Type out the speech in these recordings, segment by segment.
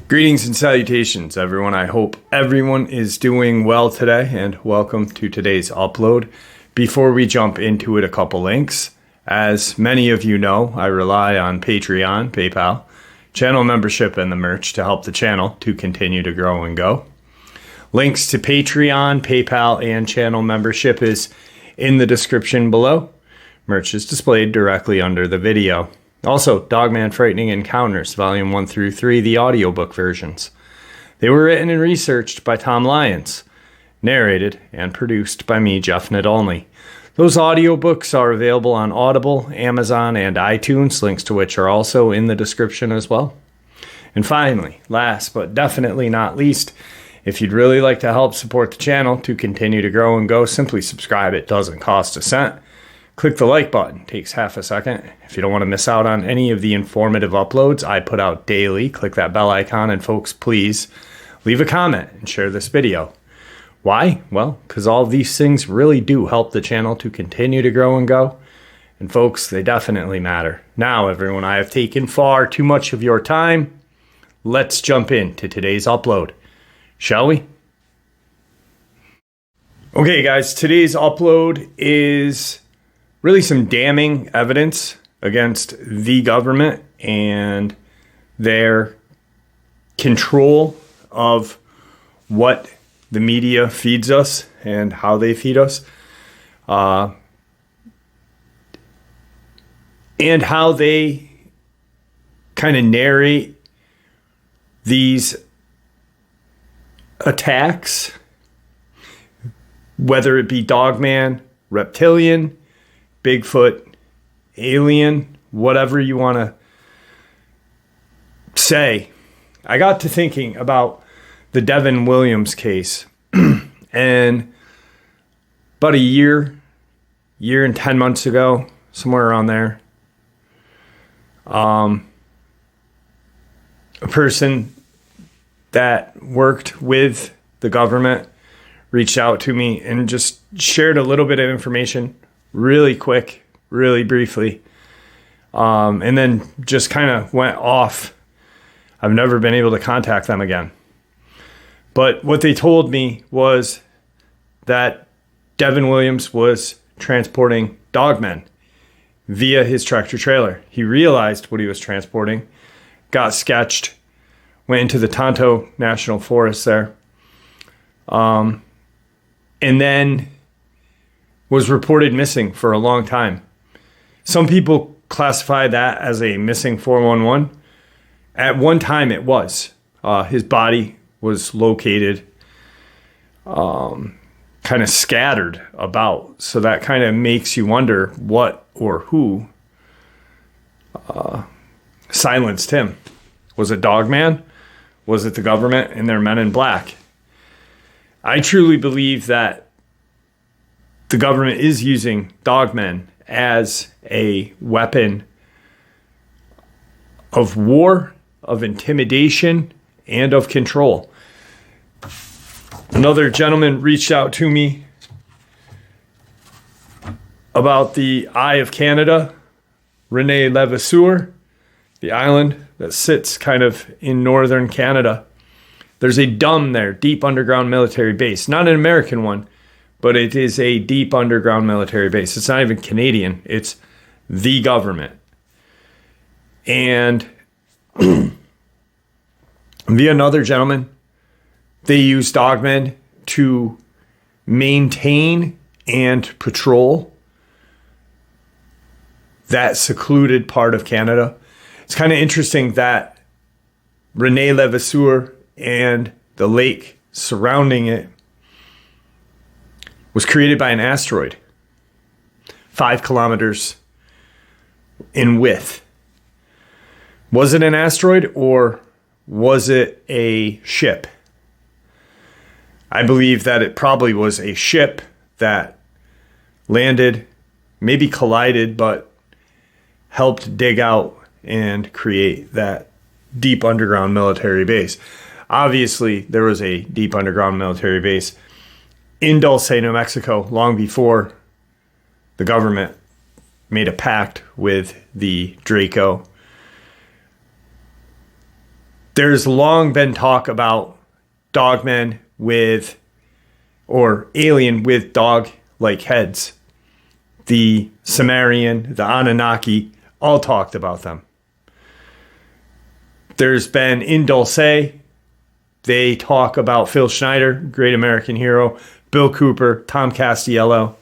Greetings and salutations, everyone. I hope everyone is doing well today, and welcome to today's upload. Before we jump into it, a couple links. As many of you know, I rely on Patreon, PayPal, channel membership, and the merch to help the channel to continue to grow and go. Links to Patreon, PayPal, and channel membership is in the description below. Merch is displayed directly under the video. Also, Dogman Frightening Encounters, Volume 1 through 3, the audiobook versions. They were written and researched by Tom Lyons, narrated and produced by me, Jeff Nadolny. Those audiobooks are available on Audible, Amazon, and iTunes, links to which are also in the description as well. And finally, last but definitely not least, if you'd really like to help support the channel to continue to grow and go, simply subscribe. It doesn't cost a cent. Click the like button, takes half a second. If you don't want to miss out on any of the informative uploads I put out daily, click that bell icon, and folks, please leave a comment and share this video. Why? Well, because all of these things really do help the channel to continue to grow and go. And folks, they definitely matter. Now, everyone, I have taken far too much of your time. Let's jump into today's upload, shall we? Okay, guys, today's upload is really some damning evidence against the government and their control of what the media feeds us and how they feed us, and how they kind of narrate these attacks, whether it be Dogman, reptilian, Bigfoot, alien, whatever you want to say. I got to thinking about the D.U.M.B.s case. And about a year and 10 months ago, somewhere around there, a person that worked with the government reached out to me and just shared a little bit of information really quick, really briefly, and then just kind of went off. I've never been able to contact them again. But what they told me was that D.U.M.B.s was transporting dogmen via his tractor trailer. He realized what he was transporting, got sketched, went into the Tonto National Forest there, and then was reported missing for a long time. Some people classify that as a missing 411. At one time it was. His body was located kind of scattered about. So that kind of makes you wonder what or who silenced him. Was it Dogman? Was it the government and their men in black? I truly believe that the government is using dogmen as a weapon of war, of intimidation, and of control. Another gentleman reached out to me about the Eye of Canada, René Levasseur, the island that sits kind of in northern Canada. There's a D.U.M.B. there, deep underground military base, not an American one, but it is a deep underground military base. It's not even Canadian. It's the government. And via another gentleman, they use dogmen to maintain and patrol that secluded part of Canada. It's kind of interesting that René Levasseur and the lake surrounding it was created by an asteroid, 5 kilometers in width. Was it an asteroid or was it a ship? I believe that it probably was a ship that landed, maybe collided, but helped dig out and create that deep underground military base. Obviously, there was a deep underground military base in Dulce, New Mexico, long before the government made a pact with the Draco. There's long been talk about dogmen with, or alien with dog-like heads. The Sumerian, the Anunnaki, all talked about them. There's been in Dulce, they talk about Phil Schneider, great American hero, Bill Cooper, Tom Castiello,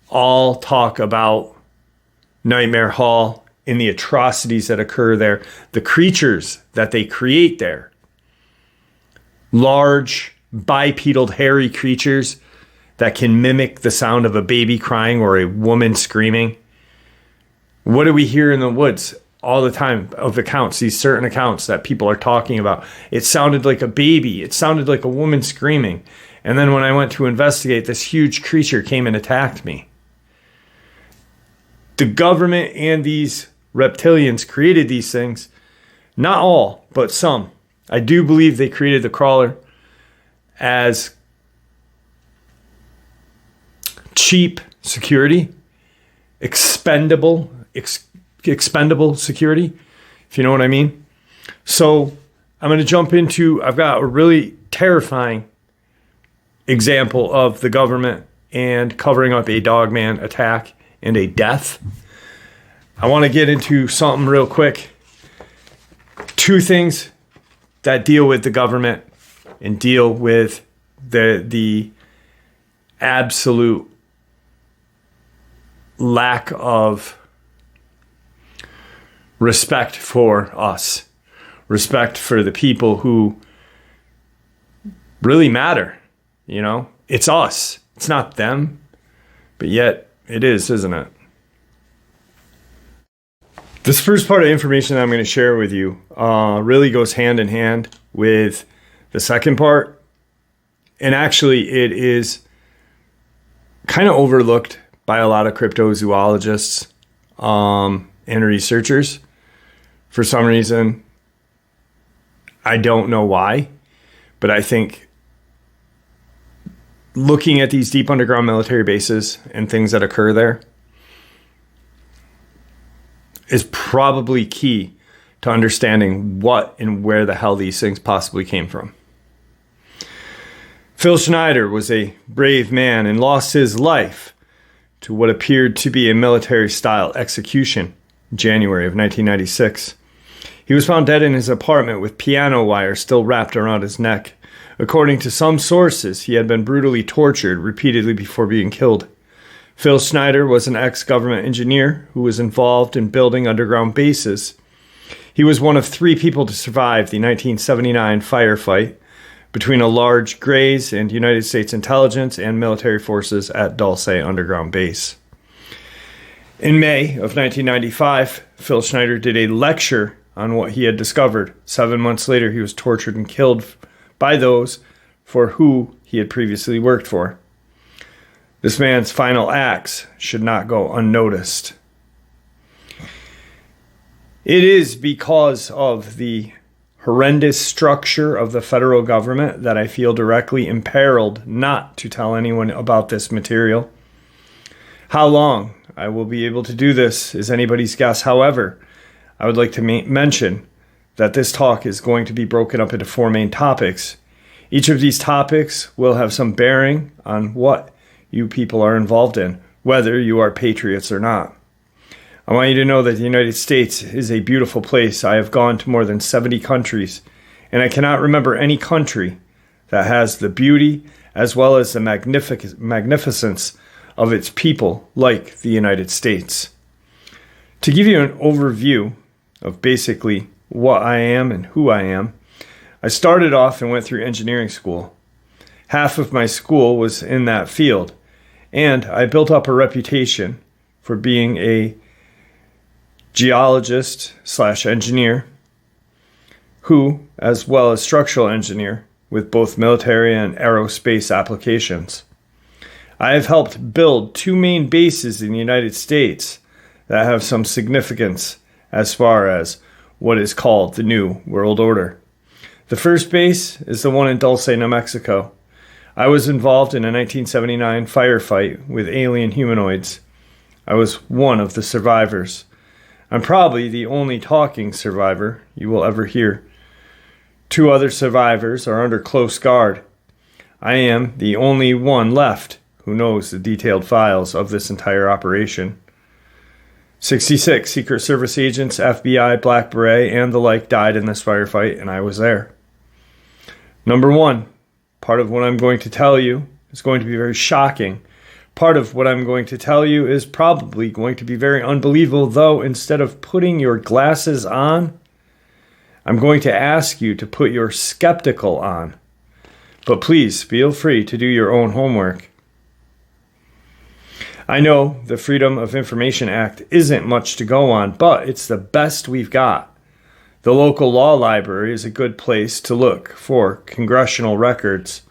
all talk about Nightmare Hall and the atrocities that occur there, the creatures that they create there. Large, bipedal, hairy creatures that can mimic the sound of a baby crying or a woman screaming. What do we hear in the woods all the time of accounts, these certain accounts that people are talking about? It sounded like a baby. It sounded like a woman screaming. And then when I went to investigate, this huge creature came and attacked me. The government and these reptilians created these things. Not all, but some. I do believe they created the crawler as cheap security, expendable security, if you know what I mean. So I'm going to jump into, I've got a really terrifying example of the government and covering up a Dogman attack and a death. I want to get into something real quick. Two things that deal with the government and deal with the absolute lack of respect for us, respect for the people who really matter. You know, it's us, it's not them, but yet it is, isn't it? This first part of information that I'm going to share with you really goes hand in hand with the second part. And actually, it is kind of overlooked by a lot of cryptozoologists and researchers. For some reason, I don't know why, but I think looking at these deep underground military bases and things that occur there is probably key to understanding what and where the hell these things possibly came from. Phil Schneider was a brave man and lost his life to what appeared to be a military-style execution in January of 1996. He was found dead in his apartment with piano wire still wrapped around his neck. According to some sources, he had been brutally tortured repeatedly before being killed. Phil Schneider was an ex-government engineer who was involved in building underground bases. He was one of 3 people to survive the 1979 firefight between a large Greys and United States intelligence and military forces at Dulce Underground Base. In May of 1995, Phil Schneider did a lecture on what he had discovered. 7 months later, he was tortured and killed by those for who he had previously worked for. This man's final acts should not go unnoticed. It is because of the horrendous structure of the federal government that I feel directly imperiled not to tell anyone about this material. How long I will be able to do this is anybody's guess. However, I would like to mention that this talk is going to be broken up into 4 main topics. Each of these topics will have some bearing on what you people are involved in, whether you are patriots or not. I want you to know that the United States is a beautiful place. I have gone to more than 70 countries, and I cannot remember any country that has the beauty as well as the magnificence of its people like the United States. To give you an overview of basically what I am and who I am, I started off and went through engineering school. Half of my school was in that field, and I built up a reputation for being a geologist/engineer who, as well as structural engineer with both military and aerospace applications. I have helped build 2 main bases in the United States that have some significance as far as what is called the New World Order. The first base is the one in Dulce, New Mexico. I was involved in a 1979 firefight with alien humanoids. I was one of the survivors. I'm probably the only talking survivor you will ever hear. 2 other survivors are under close guard. I am the only one left who knows the detailed files of this entire operation. 66 Secret Service agents, FBI, Black Beret, and the like died in this firefight, and I was there. Number 1, part of what I'm going to tell you is going to be very shocking. Part of what I'm going to tell you is probably going to be very unbelievable, though instead of putting your glasses on, I'm going to ask you to put your skeptical on. But please feel free to do your own homework. I know the Freedom of Information Act isn't much to go on, but it's the best we've got. The local law library is a good place to look for congressional records.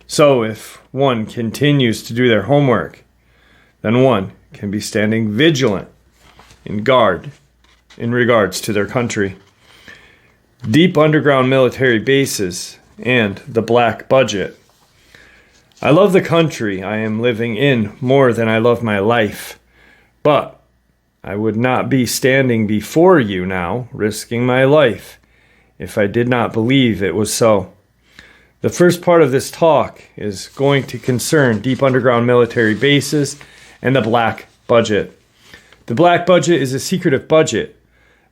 So if one continues to do their homework, then one can be standing vigilant in guard in regards to their country. Deep underground military bases and the black budget. I love the country I am living in more than I love my life, but I would not be standing before you now, risking my life, if I did not believe it was so. The first part of this talk is going to concern deep underground military bases and the black budget. The black budget is a secretive budget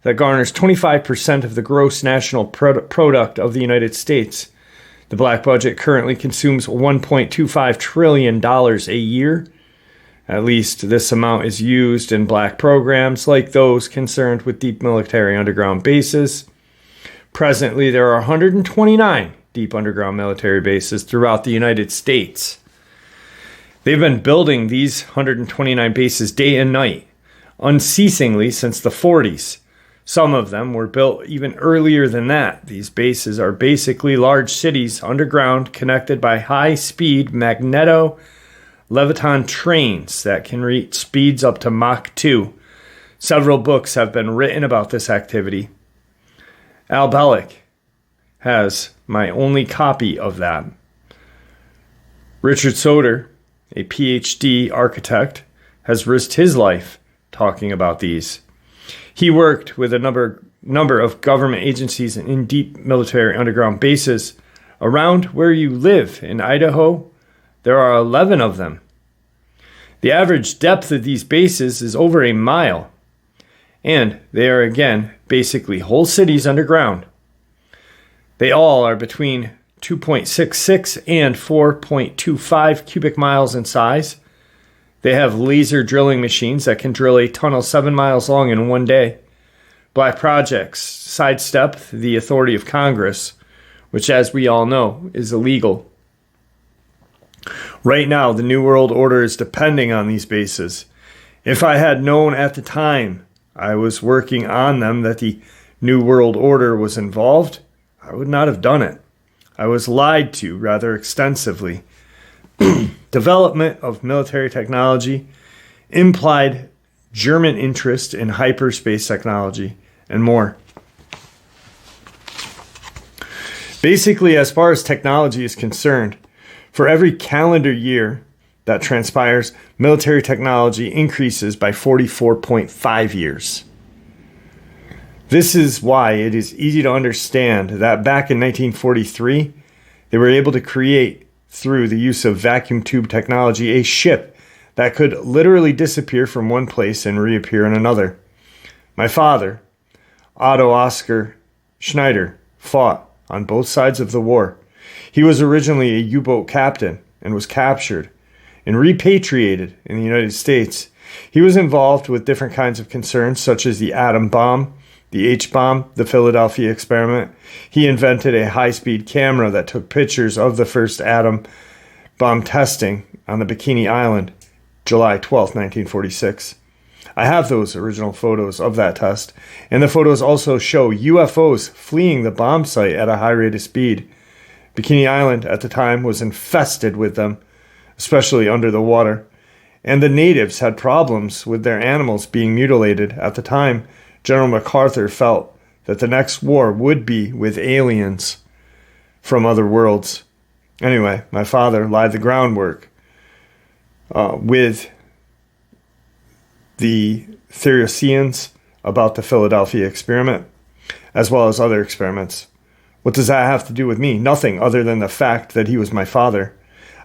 that garners 25% of the gross national product of the United States. The black budget currently consumes $1.25 trillion a year. At least this amount is used in black programs like those concerned with deep military underground bases. Presently, there are 129 deep underground military bases throughout the United States. They've been building these 129 bases day and night, unceasingly since the 40s. Some of them were built even earlier than that. These bases are basically large cities underground connected by high-speed magneto-leviton trains that can reach speeds up to Mach 2. Several books have been written about this activity. Al Bellick has my only copy of that. Richard Soder, a PhD architect, has risked his life talking about these. He worked with a number of government agencies in deep military underground bases. Around where you live in Idaho, there are 11 of them. The average depth of these bases is over a mile, and they are again basically whole cities underground. They all are between 2.66 and 4.25 cubic miles in size. They have laser drilling machines that can drill a tunnel 7 miles long in one day. Black projects sidestep the authority of Congress, which, as we all know, is illegal. Right now, the New World Order is depending on these bases. If I had known at the time I was working on them that the New World Order was involved, I would not have done it. I was lied to rather extensively. Development of military technology, implied German interest in hyperspace technology, and more. Basically, as far as technology is concerned, for every calendar year that transpires, military technology increases by 44.5 years. This is why it is easy to understand that back in 1943, they were able to create, through the use of vacuum tube technology, a ship that could literally disappear from one place and reappear in another. My father, Otto Oskar Schneider, fought on both sides of the war. He was originally a U-boat captain and was captured and repatriated in the United States. He was involved with different kinds of concerns such as the atom bomb, the H-bomb, the Philadelphia experiment. He invented a high-speed camera that took pictures of the first atom bomb testing on the Bikini Island, July 12, 1946. I have those original photos of that test, and the photos also show UFOs fleeing the bomb site at a high rate of speed. Bikini Island at the time was infested with them, especially under the water, and the natives had problems with their animals being mutilated. At the time, General MacArthur felt that the next war would be with aliens from other worlds. Anyway, my father laid the groundwork with the Theorians about the Philadelphia experiment, as well as other experiments. What does that have to do with me? Nothing other than the fact that he was my father.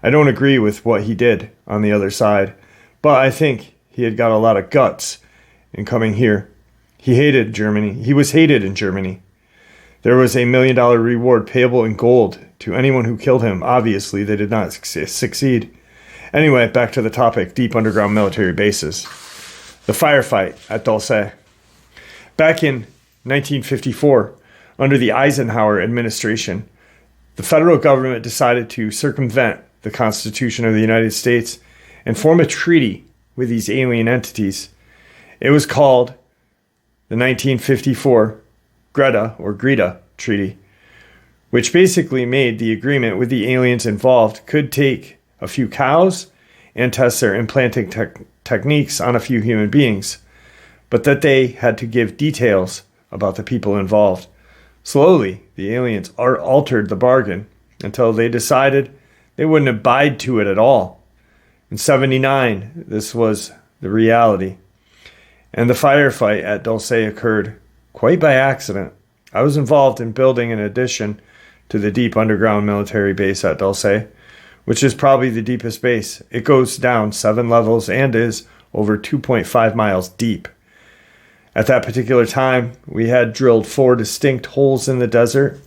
I don't agree with what he did on the other side, but I think he had got a lot of guts in coming here. He hated Germany. He was hated in Germany. There was a $1 million reward payable in gold to anyone who killed him. Obviously, they did not succeed. Anyway, back to the topic, deep underground military bases. The firefight at Dulce. Back in 1954, under the Eisenhower administration, the federal government decided to circumvent the Constitution of the United States and form a treaty with these alien entities. It was called the 1954 Greta Treaty, which basically made the agreement with the aliens involved could take a few cows and test their implanting techniques on a few human beings, but that they had to give details about the people involved. Slowly, the aliens altered the bargain until they decided they wouldn't abide to it at all. In '79, this was the reality. And the firefight at Dulce occurred quite by accident. I was involved in building an addition to the deep underground military base at Dulce, which is probably the deepest base. It goes down 7 levels and is over 2.5 miles deep. At that particular time, we had drilled 4 distinct holes in the desert,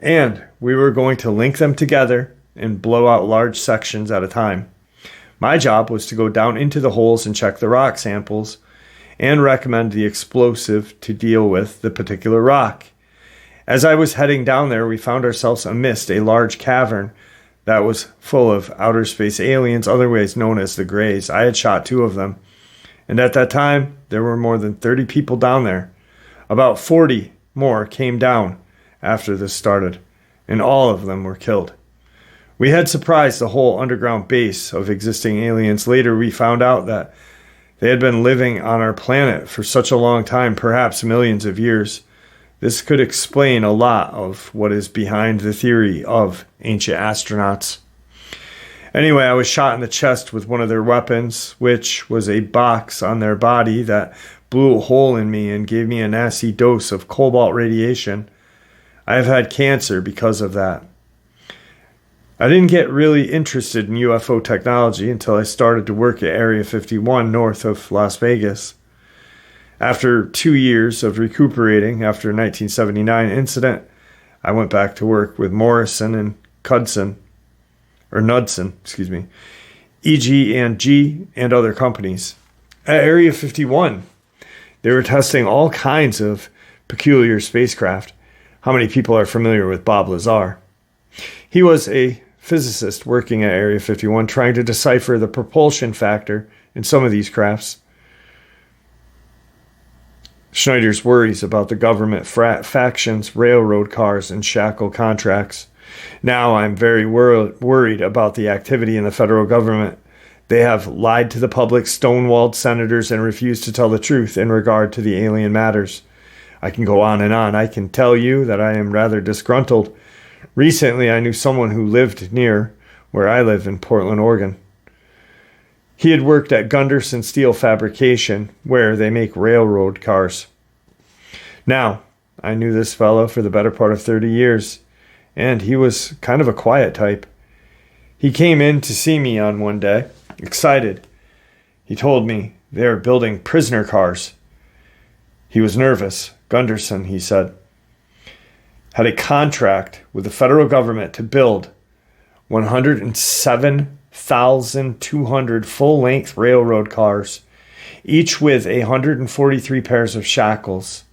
and we were going to link them together and blow out large sections at a time. My job was to go down into the holes and check the rock samples and recommend the explosive to deal with the particular rock. As I was heading down there, we found ourselves amidst a large cavern that was full of outer space aliens, otherwise known as the Greys. I had shot 2 of them, and at that time, there were more than 30 people down there. About 40 more came down after this started, and all of them were killed. We had surprised the whole underground base of existing aliens. Later, we found out that they had been living on our planet for such a long time, perhaps millions of years. This could explain a lot of what is behind the theory of ancient astronauts. Anyway, I was shot in the chest with one of their weapons, which was a box on their body that blew a hole in me and gave me a nasty dose of cobalt radiation. I have had cancer because of that. I didn't get really interested in UFO technology until I started to work at Area 51 north of Las Vegas. After 2 years of recuperating after a 1979 incident, I went back to work with Morrison and Knudsen, EG&G, and other companies. At Area 51, they were testing all kinds of peculiar spacecraft. How many people are familiar with Bob Lazar? He was a physicist working at Area 51 trying to decipher the propulsion factor in some of these crafts. Schneider's worries about the government factions, railroad cars, and shackle contracts. Now I'm very worried about the activity in the federal government. They have lied to the public, stonewalled senators, and refused to tell the truth in regard to the alien matters. I can go on and on. I can tell you that I am rather disgruntled. Recently, I knew someone who lived near where I live in Portland, Oregon. He had worked at Gunderson Steel Fabrication, where they make railroad cars. Now, I knew this fellow for the better part of 30 years, and he was kind of a quiet type. He came in to see me on one day, excited. He told me they are building prisoner cars. He was nervous. Gunderson, he said, had a contract with the federal government to build 107,200 full-length railroad cars, each with 143 pairs of shackles.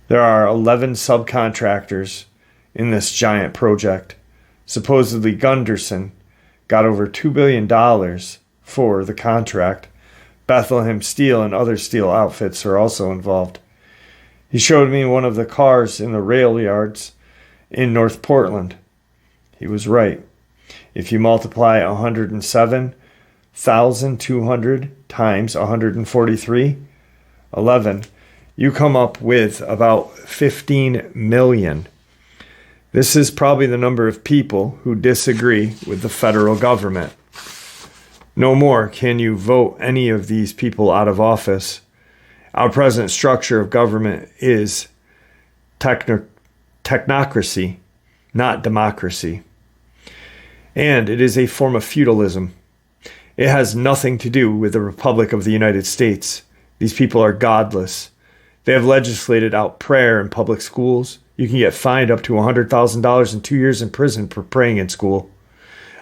There are 11 subcontractors in this giant project. Supposedly Gunderson got over $2 billion for the contract. Bethlehem Steel and other steel outfits are also involved. He showed me one of the cars in the rail yards in North Portland. He was right. If you multiply 107,200 times 143, 11, you come up with about 15 million. This is probably the number of people who disagree with the federal government. No more can you vote any of these people out of office. Our present structure of government is technocracy, not democracy. And it is a form of feudalism. It has nothing to do with the Republic of the United States. These people are godless. They have legislated out prayer in public schools. You can get fined up to $100,000 and 2 years in prison for praying in school.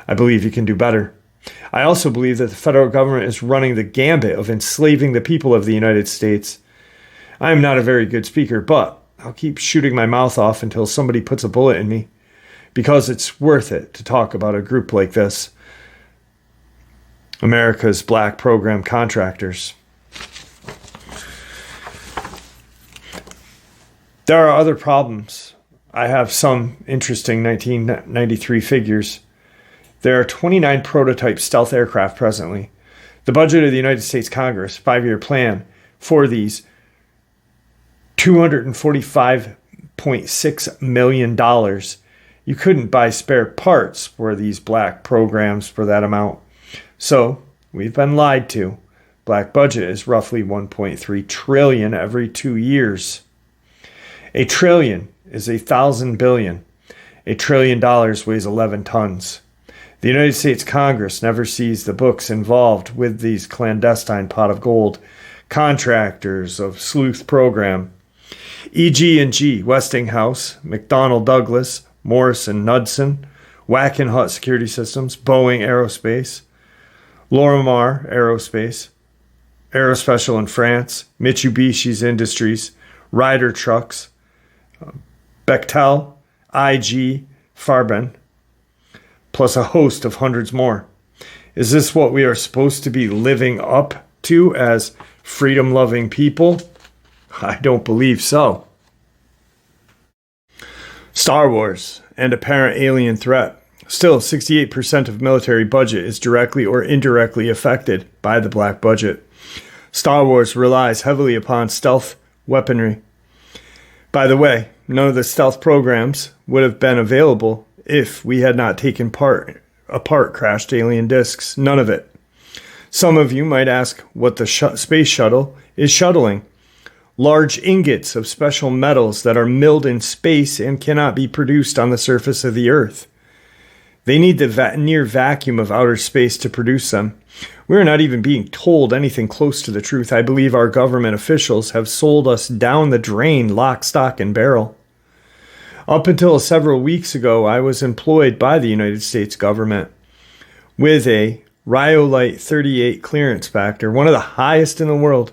I believe you can do better. I also believe that the federal government is running the gambit of enslaving the people of the United States. I am not a very good speaker, but I'll keep shooting my mouth off until somebody puts a bullet in me, because it's worth it to talk about a group like this. America's black program contractors. There are other problems. I have some interesting 1993 figures. There are 29 prototype stealth aircraft presently. The budget of the United States Congress, 5-year plan for these, $245.6 million. You couldn't buy spare parts for these black programs for that amount. So, we've been lied to. Black budget is roughly $1.3 trillion every 2 years. A trillion is 1,000 billion. $1 trillion weighs 11 tons. The United States Congress never sees the books involved with these clandestine pot of gold contractors of sleuth program. EG&G, Westinghouse, McDonnell Douglas, Morrison Knudsen, Wackenhut Security Systems, Boeing Aerospace, Lorimar Aerospace, Aerospecial in France, Mitsubishi's Industries, Ryder Trucks, Bechtel, IG, Farben, plus a host of hundreds more. Is this what we are supposed to be living up to as freedom-loving people? I don't believe so. Star Wars and apparent alien threat. Still, 68% of military budget is directly or indirectly affected by the black budget. Star Wars relies heavily upon stealth weaponry. By the way, none of the stealth programs would have been available if we had not taken apart crashed alien discs. None of it. Some of you might ask what the space shuttle is shuttling. Large ingots of special metals that are milled in space and cannot be produced on the surface of the Earth. They need the near vacuum of outer space to produce them. We are not even being told anything close to the truth. I believe our government officials have sold us down the drain, lock, stock, and barrel. Up until several weeks ago, I was employed by the United States government with a Rhyolite 38 clearance factor, one of the highest in the world.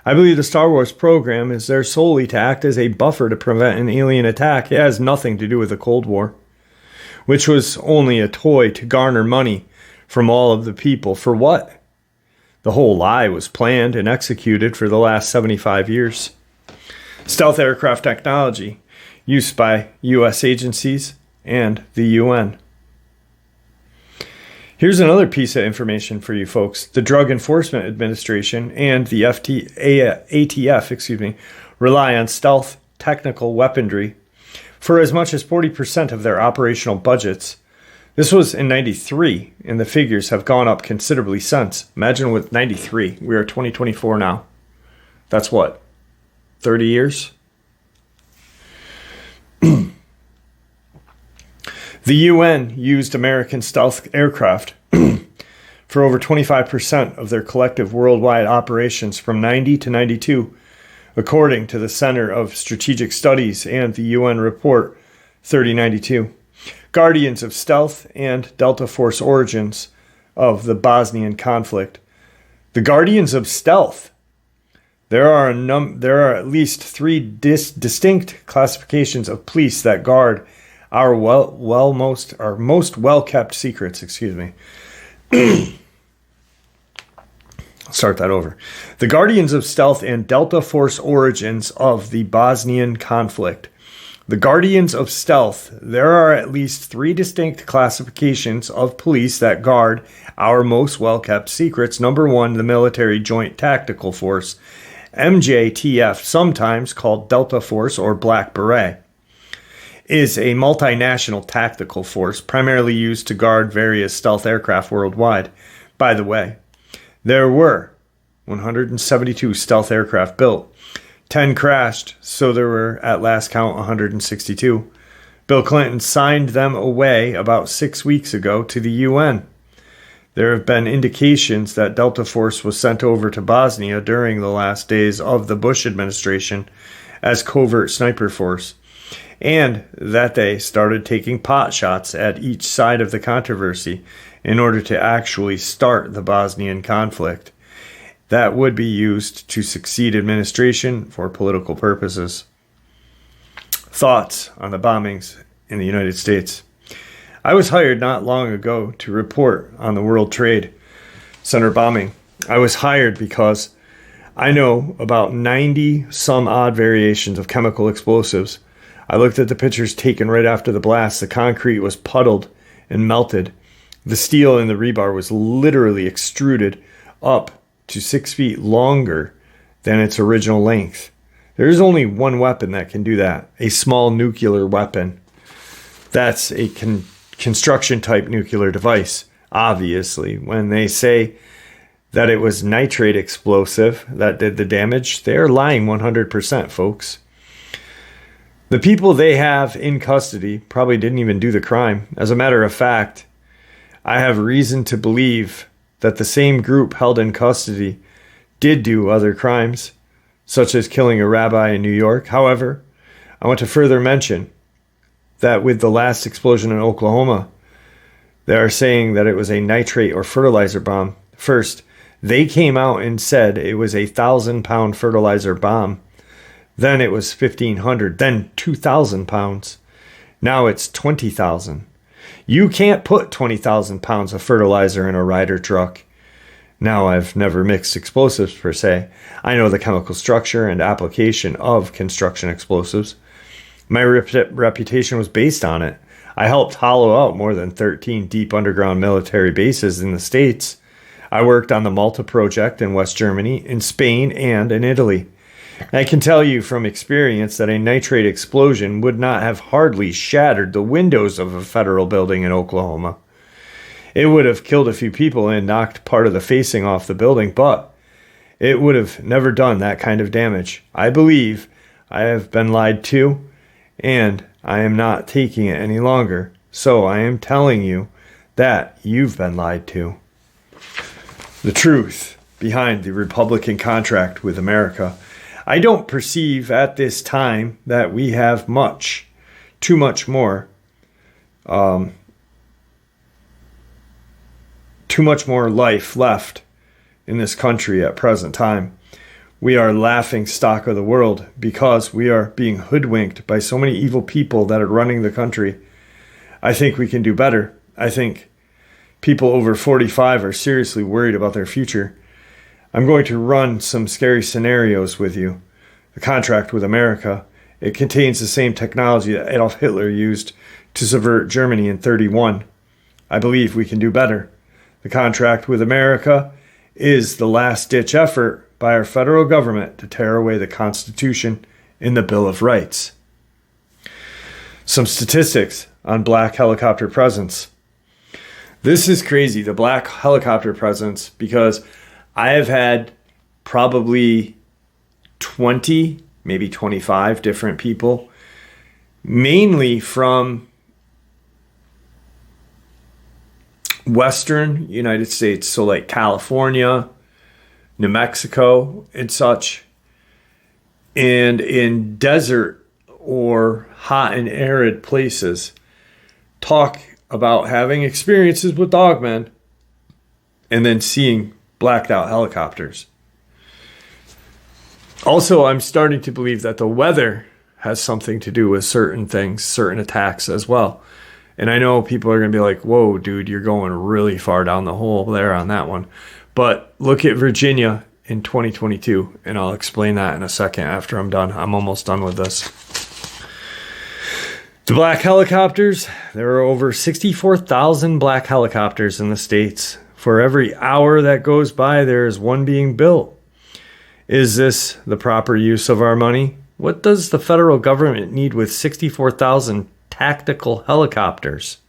I believe the Star Wars program is there solely to act as a buffer to prevent an alien attack. It has nothing to do with the Cold War, which was only a toy to garner money from all of the people. For what? The whole lie was planned and executed for the last 75 years. Stealth aircraft technology, used by U.S. agencies and the UN. Here's another piece of information for you folks. The Drug Enforcement Administration and the ATF, rely on stealth technical weaponry for as much as 40% of their operational budgets. This was in 93, and the figures have gone up considerably since. Imagine with 93. We are 2024 now. That's what? 30 years? The UN used American stealth aircraft for over 25% of their collective worldwide operations from 90 to 92, according to the Center of Strategic Studies and the UN Report 3092. Guardians of Stealth and Delta Force Origins of the Bosnian conflict. The Guardians of Stealth. There are at least 3 distinct classifications of police that guard our most well-kept secrets. I'll start that over. The Guardians of Stealth and Delta Force Origins of the Bosnian conflict. The Guardians of Stealth. There are at least 3 distinct classifications of police that guard our most well-kept secrets. Number 1, the Military Joint Tactical Force, MJTF, sometimes called Delta Force or Black Beret. is a multinational tactical force primarily used to guard various stealth aircraft worldwide. By the way, there were 172 stealth aircraft built. 10 crashed, so there were, at last count, 162. Bill Clinton signed them away about 6 weeks ago to the UN. There have been indications that Delta Force was sent over to Bosnia during the last days of the Bush administration as covert sniper force, and that they started taking pot shots at each side of the controversy in order to actually start the Bosnian conflict that would be used to succeed administration for political purposes. Thoughts on the bombings in the United States. I was hired not long ago to report on the World Trade Center bombing. I was hired because I know about 90 some odd variations of chemical explosives. I looked at the pictures taken right after the blast. The concrete was puddled and melted. The steel in the rebar was literally extruded up to 6 feet longer than its original length. There is only one weapon that can do that, a small nuclear weapon. That's a construction type nuclear device. Obviously, when they say that it was nitrate explosive that did the damage, they are lying 100%, folks. The people they have in custody probably didn't even do the crime. As a matter of fact, I have reason to believe that the same group held in custody did do other crimes, such as killing a rabbi in New York. However, I want to further mention that with the last explosion in Oklahoma, they are saying that it was a nitrate or fertilizer bomb. First, they came out and said it was a 1,000-pound fertilizer bomb. Then it was 1,500, then 2,000 pounds. Now it's 20,000. You can't put 20,000 pounds of fertilizer in a Ryder truck. Now, I've never mixed explosives per se. I know the chemical structure and application of construction explosives. My reputation was based on it. I helped hollow out more than 13 deep underground military bases in the States. I worked on the Malta project in West Germany, in Spain, and in Italy. I can tell you from experience that a nitrate explosion would not have hardly shattered the windows of a federal building in Oklahoma. It would have killed a few people and knocked part of the facing off the building, but it would have never done that kind of damage. I believe I have been lied to, and I am not taking it any longer. So I am telling you that you've been lied to. The truth behind the Republican contract with America. I don't perceive at this time that we have too much more life left in this country at present time. We are laughing stock of the world because we are being hoodwinked by so many evil people that are running the country. I think we can do better. I think people over 45 are seriously worried about their future. I'm going to run some scary scenarios with you. The contract with America, it contains the same technology that Adolf Hitler used to subvert Germany in 1931. I believe we can do better. The contract with America is the last-ditch effort by our federal government to tear away the Constitution in the Bill of Rights. Some statistics on black helicopter presence. This is crazy, the black helicopter presence, because I have had probably 20, maybe 25 different people, mainly from Western United States, so like California, New Mexico, and such, and in desert or hot and arid places, talk about having experiences with Dogman and then seeing blacked out helicopters. Also, I'm starting to believe that the weather has something to do with certain things, certain attacks as well. And I know people are going to be like, whoa, dude, you're going really far down the hole there on that one. But look at Virginia in 2022, and I'll explain that in a second after I'm done. I'm almost done with this. The black helicopters, there are over 64,000 black helicopters in the States. For every hour that goes by, there is one being built. Is this the proper use of our money? What does the federal government need with 64,000 tactical helicopters.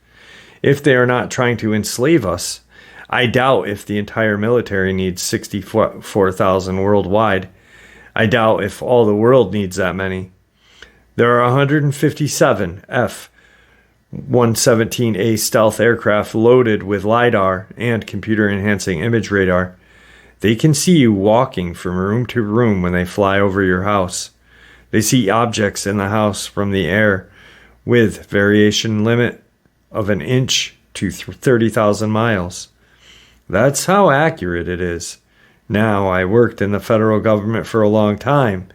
If they are not trying to enslave us, I doubt if the entire military needs 64,000 worldwide. I doubt if all the world needs that many. There are 157 F-117A stealth aircraft loaded with LiDAR and computer-enhancing image radar. They can see you walking from room to room when they fly over your house. They see objects in the house from the air with variation limit of an inch to 30,000 miles. That's how accurate it is. Now, I worked in the federal government for a long time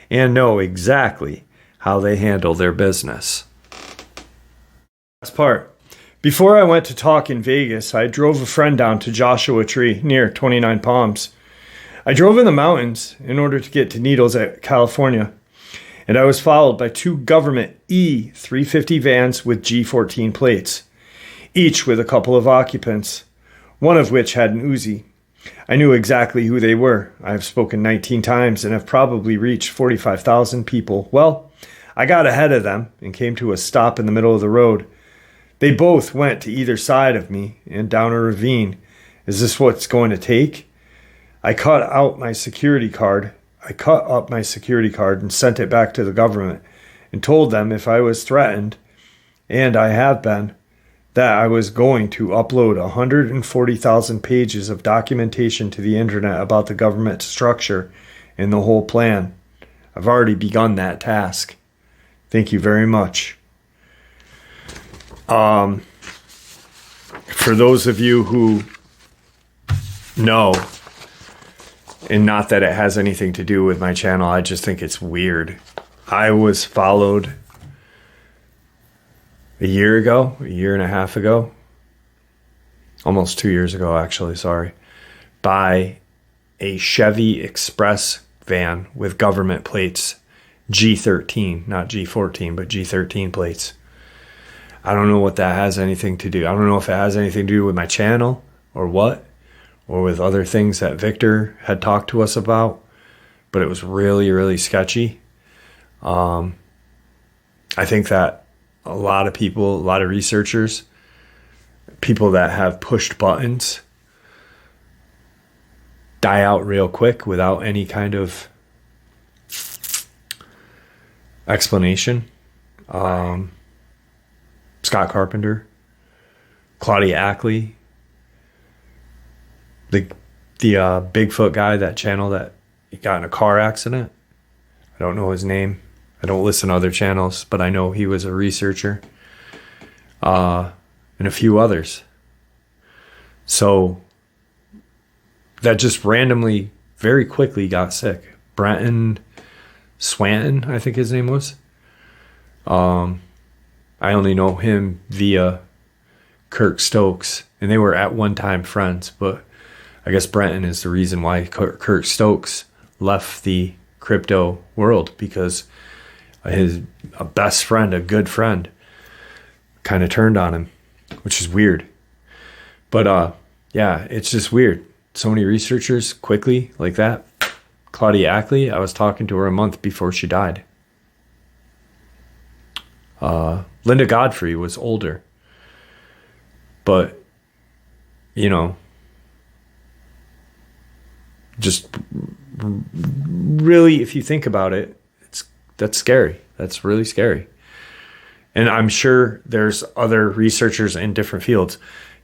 and know exactly how they handle their business. Last part. Before I went to talk in Vegas, I drove a friend down to Joshua Tree near 29 Palms. I drove in the mountains in order to get to Needles, California, and I was followed by two government E350 vans with G14 plates, each with a couple of occupants, one of which had an Uzi. I knew exactly who they were. I have spoken 19 times and have probably reached 45,000 people. Well, I got ahead of them and came to a stop in the middle of the road. They both went to either side of me and down a ravine. Is this what it's going to take? I cut up my security card and sent it back to the government and told them if I was threatened, and I have been, that I was going to upload 140,000 pages of documentation to the internet about the government structure and the whole plan. I've already begun that task. Thank you very much. For those of you who know, and not that it has anything to do with my channel, I just think it's weird. I was followed a year and a half ago, almost 2 years ago, actually, sorry, by a Chevy Express van with government plates, G13, not G14, but G13 plates. I don't know what that has anything to do. I don't know if it has anything to do with my channel or what, or with other things that Victor had talked to us about, but it was really, really sketchy. I think that a lot of people, a lot of researchers, people that have pushed buttons die out real quick without any kind of explanation. Scott Carpenter, Claudia Ackley, the Bigfoot guy, that channel that got in a car accident. I don't know his name. I don't listen to other channels, but I know he was a researcher. And a few others. So that just randomly, very quickly got sick. Brenton Swanton, I think his name was. I only know him via Kirk Stokes, and they were at one time friends, but I guess Brenton is the reason why Kirk Stokes left the crypto world, because his best friend, a good friend, kind of turned on him, which is weird. But yeah, it's just weird. So many researchers quickly like that. Claudia Ackley, I was talking to her a month before she died. Linda Godfrey was older. But, you know, just really, if you think about it, that's scary. That's really scary. And I'm sure there's other researchers in different fields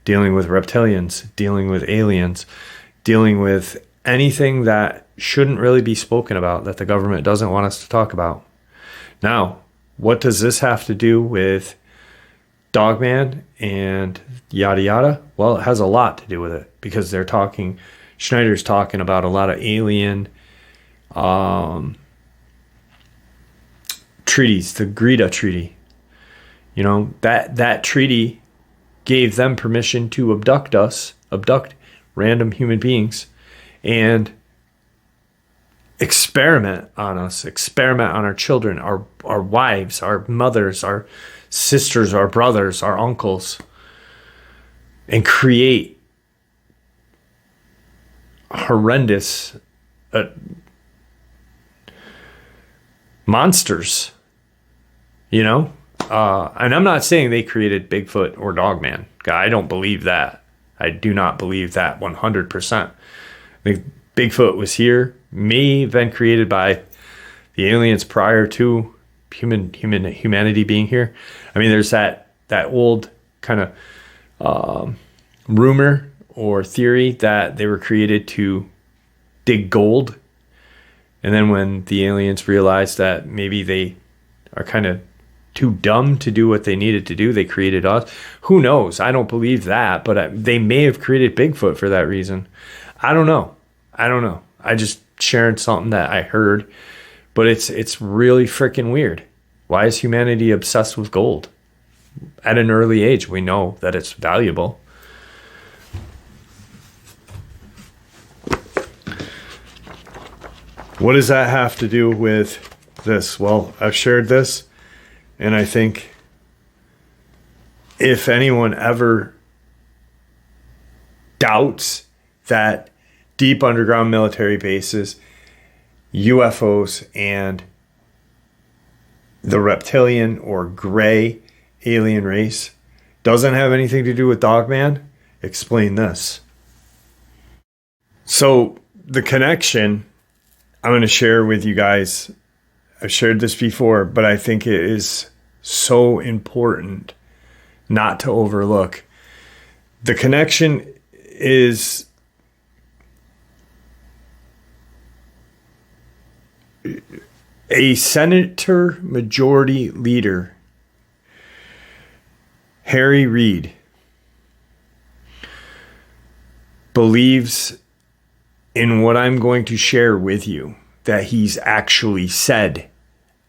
dealing with reptilians, dealing with aliens, dealing with anything that shouldn't really be spoken about, that the government doesn't want us to talk about. Now, what does this have to do with Dogman and yada yada? Well, it has a lot to do with it, because Schneider's talking about a lot of alien treaties, the GOV'T treaty. You know, that treaty gave them permission to abduct random human beings, and experiment on us, experiment on our children, our wives, our mothers, our sisters, our brothers, our uncles, and create horrendous monsters, you know? And I'm not saying they created Bigfoot or Dogman. I don't believe that. I do not believe that 100%. I think Bigfoot was here, may have been created by the aliens prior to humanity being here. I mean, there's that old kind of rumor or theory that they were created to dig gold. And then when the aliens realized that maybe they are kind of too dumb to do what they needed to do, they created us. Who knows? I don't believe that, but they may have created Bigfoot for that reason. I don't know. I just shared something that I heard, but it's really freaking weird. Why is humanity obsessed with gold? At an early age, we know that it's valuable. What does that have to do with this? Well, I've shared this, and I think if anyone ever doubts that deep underground military bases, UFOs, and the reptilian or gray alien race doesn't have anything to do with Dogman, explain this. So the connection I'm going to share with you guys, I've shared this before, but I think it is so important not to overlook. The connection is a senator majority leader, Reid, believes in what I'm going to share with you, that he's actually said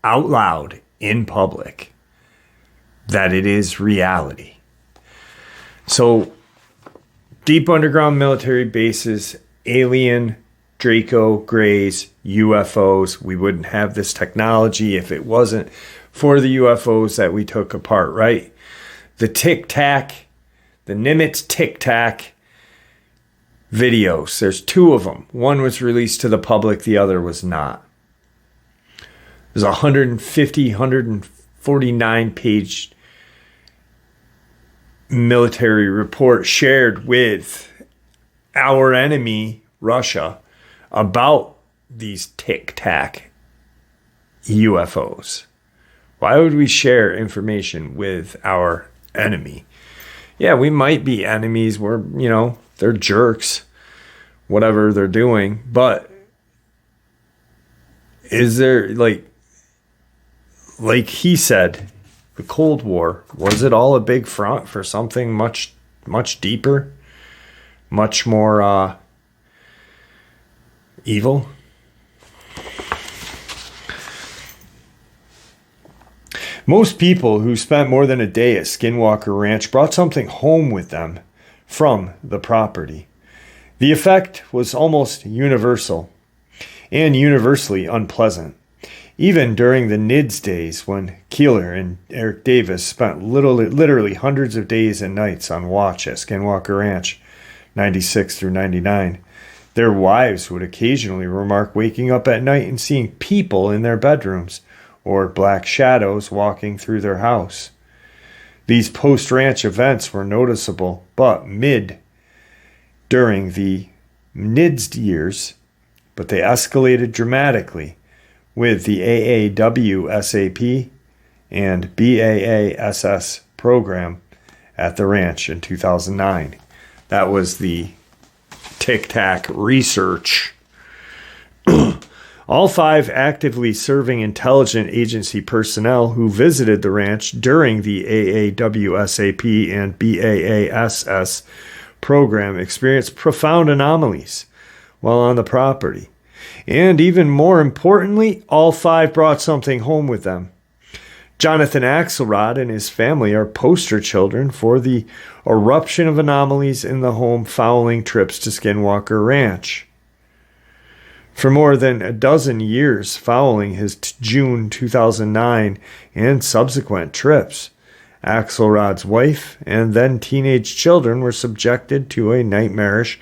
out loud in public that it is reality. So, deep underground military bases, alien, Draco, Greys, UFOs, we wouldn't have this technology if it wasn't for the UFOs that we took apart, right? The Tic Tac, the Nimitz Tic Tac videos. There's two of them. One was released to the public, the other was not. There's a 149 page military report shared with our enemy, Russia, about these Tic Tac UFOs. Why would we share information with our enemy? Yeah, we might be enemies. We're, they're jerks, whatever they're doing. But is there, like he said, the Cold War, was it all a big front for something much, much deeper, much more evil? Most people who spent more than a day at Skinwalker Ranch brought something home with them from the property. The effect was almost universal and universally unpleasant. Even during the NIDS days when Keeler and Eric Davis spent literally hundreds of days and nights on watch at Skinwalker Ranch, 96 through 99, their wives would occasionally remark waking up at night and seeing people in their bedrooms or black shadows walking through their house. These post-ranch events were noticeable, but during the NIDS years, but they escalated dramatically with the AAWSAP and BAASS program at the ranch in 2009. That was the Tic Tac research. All 5 actively serving intelligence agency personnel who visited the ranch during the AAWSAP and BAASS program experienced profound anomalies while on the property. And even more importantly, all 5 brought something home with them. Jonathan Axelrod and his family are poster children for the eruption of anomalies in the home following trips to Skinwalker Ranch. For more than a dozen years following his June 2009 and subsequent trips, Axelrod's wife and then teenage children were subjected to a nightmarish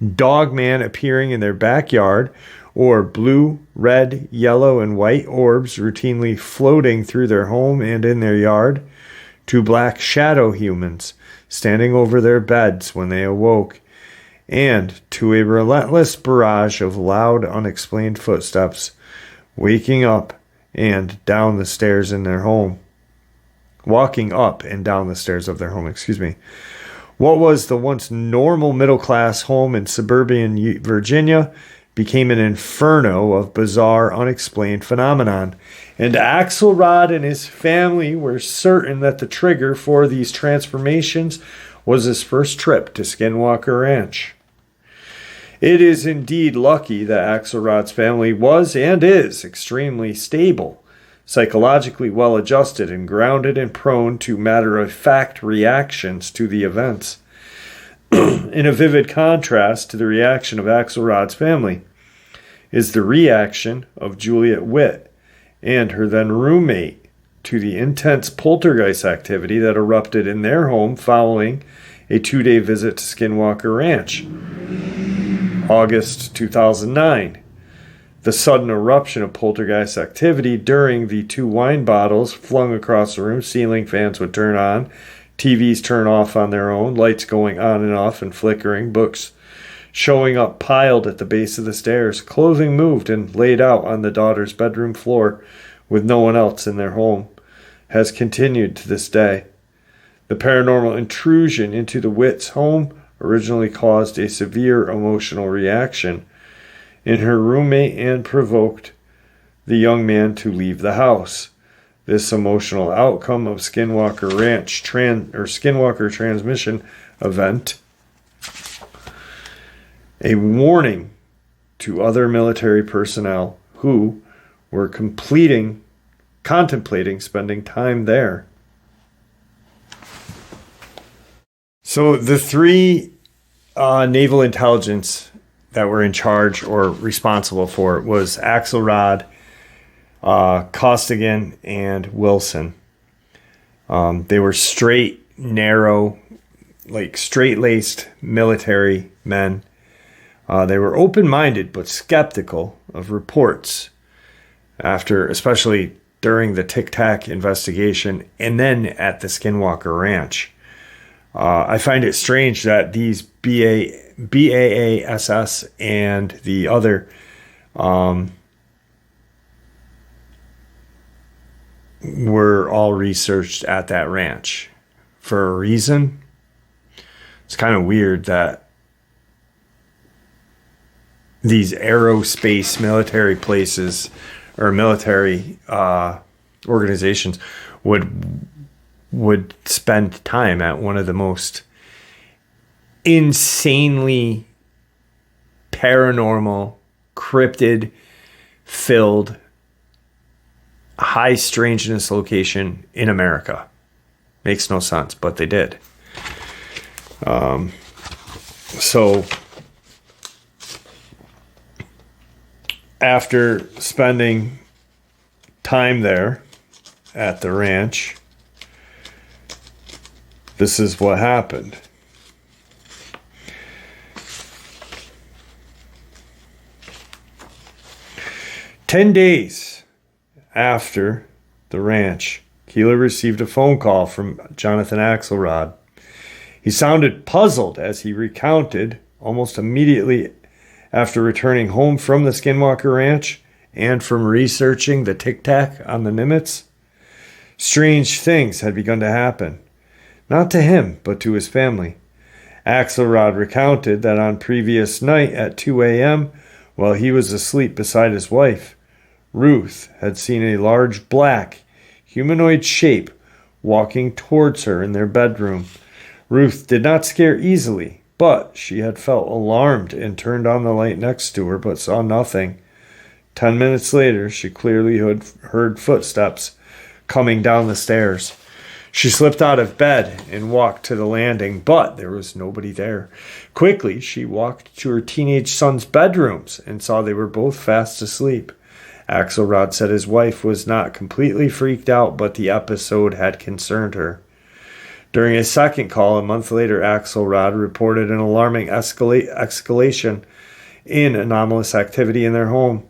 Dogman appearing in their backyard or blue, red, yellow, and white orbs routinely floating through their home and in their yard, to black shadow humans standing over their beds when they awoke, and to a relentless barrage of loud, unexplained footsteps waking up and down the stairs in their home. Walking up and down the stairs of their home, What was the once normal middle-class home in suburban Virginia became an inferno of bizarre, unexplained phenomenon. And Axelrod and his family were certain that the trigger for these transformations was his first trip to Skinwalker Ranch. It is indeed lucky that Axelrod's family was and is extremely stable, psychologically well-adjusted and grounded and prone to matter-of-fact reactions to the events. In a vivid contrast to the reaction of Axelrod's family is the reaction of Juliet Witt and her then roommate to the intense poltergeist activity that erupted in their home following a 2-day visit to Skinwalker Ranch. August 2009. The sudden eruption of poltergeist activity during the 2 wine bottles flung across the room, ceiling fans would turn on, TVs turn off on their own, lights going on and off and flickering, books showing up piled at the base of the stairs, clothing moved and laid out on the daughter's bedroom floor with no one else in their home, has continued to this day. The paranormal intrusion into the Witt's home originally caused a severe emotional reaction in her roommate and provoked the young man to leave the house. This emotional outcome of Skinwalker Ranch Skinwalker transmission event, a warning to other military personnel who were contemplating spending time there. So the 3 naval intelligence that were in charge or responsible for it was Axelrod, Costigan, and Wilson. They were straight, narrow, straight-laced military men. They were open-minded but skeptical of reports especially during the Tic Tac investigation and then at the Skinwalker Ranch. I find it strange that these BAASS and the other were all researched at that ranch for a reason. It's kind of weird that these aerospace military places or military organizations would spend time at one of the most insanely paranormal, cryptid-filled, high strangeness location in America. Makes no sense, but they did. So after spending time there at the ranch, this is what happened. "10 days after the ranch, Keeler received a phone call from Jonathan Axelrod. He sounded puzzled as he recounted almost immediately after returning home from the Skinwalker Ranch and from researching the Tic Tac on the Nimitz. Strange things had begun to happen. Not to him, but to his family. Axelrod recounted that on previous night at 2 a.m., while he was asleep beside his wife, Ruth had seen a large black humanoid shape walking towards her in their bedroom. Ruth did not scare easily, but she had felt alarmed and turned on the light next to her but saw nothing. 10 minutes later, she clearly heard footsteps coming down the stairs. She slipped out of bed and walked to the landing, but there was nobody there. Quickly, she walked to her teenage son's bedrooms and saw they were both fast asleep. Axelrod said his wife was not completely freaked out, but the episode had concerned her. During a second call a month later, Axelrod reported an alarming escalation in anomalous activity in their home.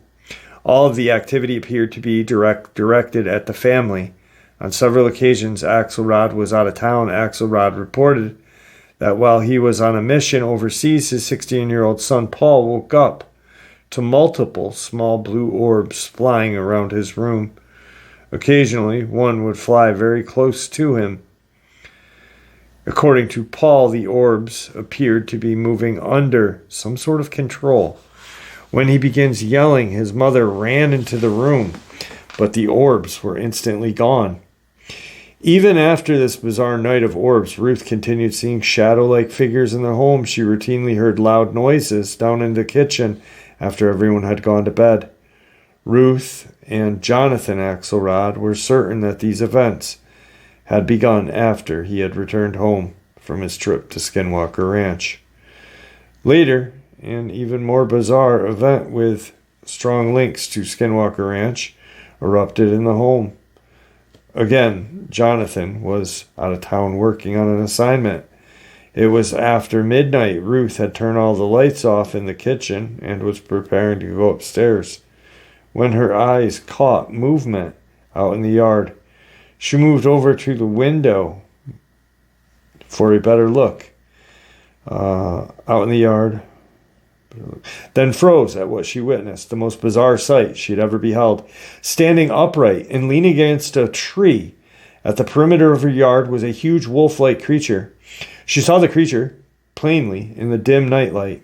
All of the activity appeared to be directed at the family. On several occasions, Axelrod was out of town. Axelrod reported that while he was on a mission overseas, his 16-year-old son Paul woke up to multiple small blue orbs flying around his room. Occasionally, one would fly very close to him. According to Paul, the orbs appeared to be moving under some sort of control. When he begins yelling, his mother ran into the room, but the orbs were instantly gone. Even after this bizarre night of orbs, Ruth continued seeing shadow-like figures in the home. She routinely heard loud noises down in the kitchen after everyone had gone to bed. Ruth and Jonathan Axelrod were certain that these events had begun after he had returned home from his trip to Skinwalker Ranch. Later, an even more bizarre event with strong links to Skinwalker Ranch erupted in the home. Again, Jonathan was out of town working on an assignment. It was after midnight. Ruth had turned all the lights off in the kitchen and was preparing to go upstairs when her eyes caught movement out in the yard. She moved over to the window for a better look out in the yard, then froze at what she witnessed, the most bizarre sight she'd ever beheld. Standing upright and leaning against a tree at the perimeter of her yard was a huge wolf-like creature. She saw the creature plainly in the dim nightlight.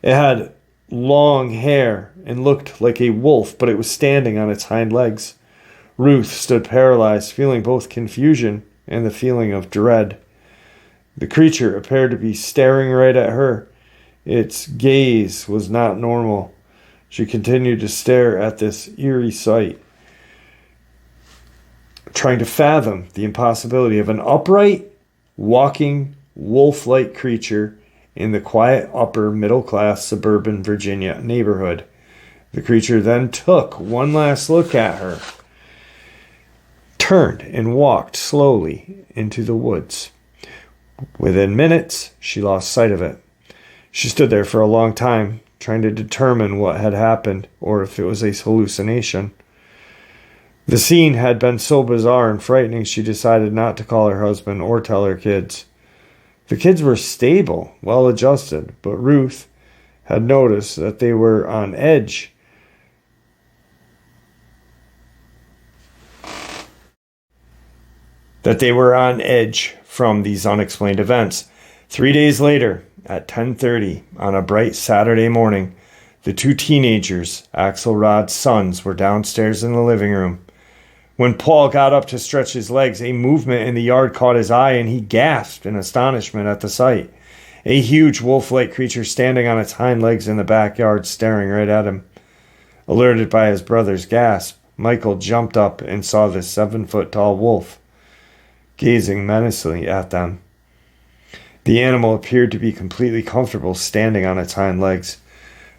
It had long hair and looked like a wolf, but it was standing on its hind legs. Ruth stood paralyzed, feeling both confusion and the feeling of dread. The creature appeared to be staring right at her. Its gaze was not normal. She continued to stare at this eerie sight, trying to fathom the impossibility of an upright, walking, wolf-like creature in the quiet upper middle-class suburban Virginia neighborhood. The creature then took one last look at her, turned and walked slowly into the woods. Within minutes, she lost sight of it. She stood there for a long time, trying to determine what had happened or if it was a hallucination. The scene had been so bizarre and frightening, she decided not to call her husband or tell her kids. The kids were stable, well-adjusted, but Ruth had noticed that they were on edge. From these unexplained events. 3 days later, at 10:30 on a bright Saturday morning, the two teenagers, Axelrod's sons, were downstairs in the living room. When Paul got up to stretch his legs, a movement in the yard caught his eye, and he gasped in astonishment at the sight. A huge wolf-like creature standing on its hind legs in the backyard, staring right at him. Alerted by his brother's gasp, Michael jumped up and saw this 7-foot-tall wolf gazing menacingly at them. The animal appeared to be completely comfortable standing on its hind legs.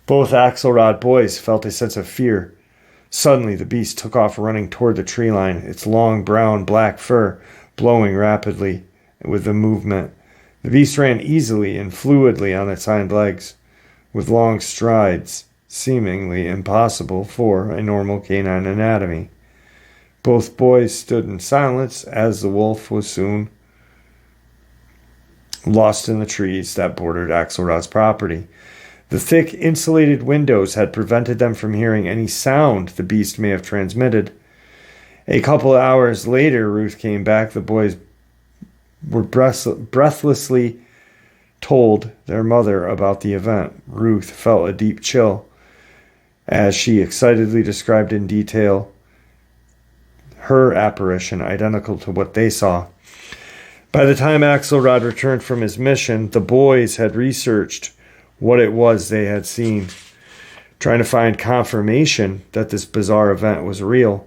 Both Axelrod boys felt a sense of fear. Suddenly, the beast took off running toward the tree line, its long brown-black fur blowing rapidly with the movement. The beast ran easily and fluidly on its hind legs, with long strides, seemingly impossible for a normal canine anatomy. Both boys stood in silence as the wolf was soon lost in the trees that bordered Axelrod's property. The thick, insulated windows had prevented them from hearing any sound the beast may have transmitted. A couple of hours later, Ruth came back. The boys were breathlessly told their mother about the event. Ruth felt a deep chill as she excitedly described in detail her apparition, identical to what they saw. By the time Axelrod returned from his mission, the boys had researched what it was they had seen, trying to find confirmation that this bizarre event was real.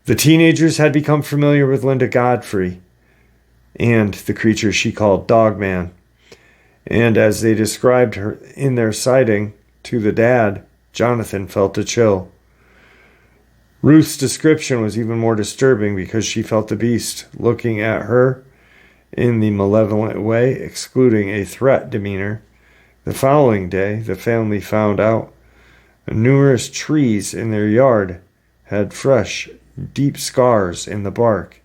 The teenagers had become familiar with Linda Godfrey and the creature she called Dogman, and as they described her in their sighting to the dad, Jonathan felt a chill. Ruth's description was even more disturbing because she felt the beast looking at her in the malevolent way, excluding a threat demeanor The following day, the family found out numerous trees in their yard had fresh, deep scars in the bark,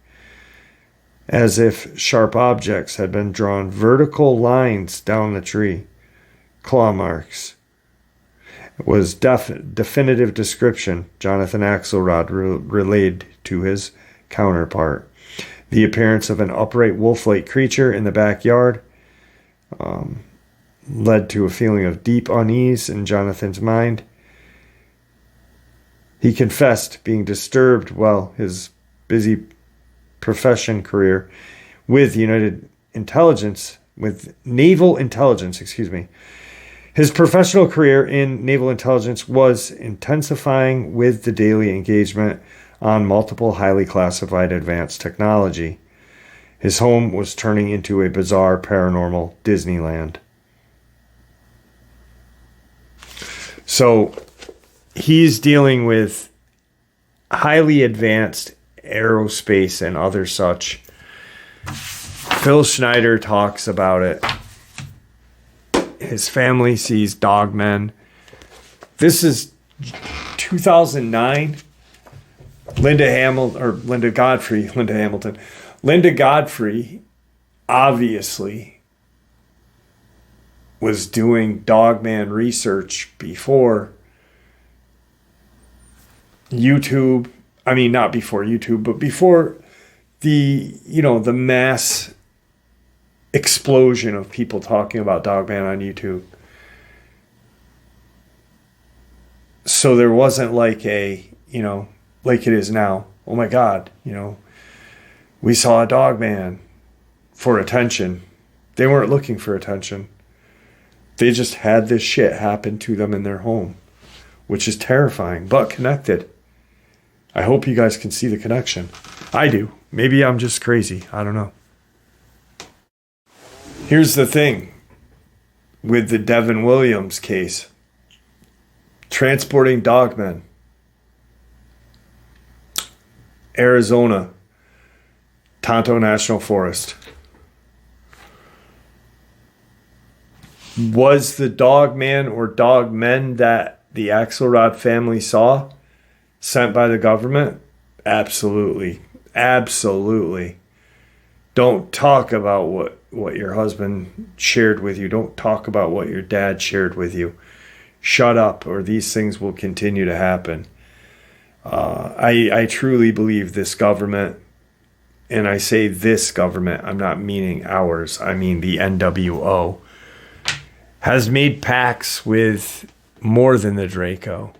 as if sharp objects had been drawn vertical lines down the tree. Claw marks. It was definitive description Jonathan Axelrod relayed to his counterpart. The appearance of an upright wolf-like creature in the backyard led to a feeling of deep unease in Jonathan's mind. He confessed being disturbed while his busy profession career with naval intelligence, His professional career in naval intelligence was intensifying with the daily engagement on multiple highly classified advanced technology. His home was turning into a bizarre paranormal Disneyland. So he's dealing with highly advanced aerospace and other such. Phil Schneider talks about it. His family sees Dogman. This is 2009. Linda Godfrey obviously was doing Dogman research before YouTube. I mean, not before YouTube, but before the mass explosion of people talking about Dogman on YouTube. So there wasn't like like it is now. Oh my God, we saw a Dogman for attention. They weren't looking for attention. They just had this shit happen to them in their home, which is terrifying, but connected. I hope you guys can see the connection. I do. Maybe I'm just crazy. I don't know. Here's the thing with the Devin Williams case. Transporting dogmen. Arizona. Tonto National Forest. Was the dogman or dogmen that the Axelrod family saw sent by the government? Absolutely. Absolutely. Don't talk about what your husband shared with you. Don't talk about what your dad shared with you. Shut up, or these things will continue to happen. I truly believe this government, and I say this government, I'm not meaning ours, I mean the NWO, has made pacts with more than the Draco.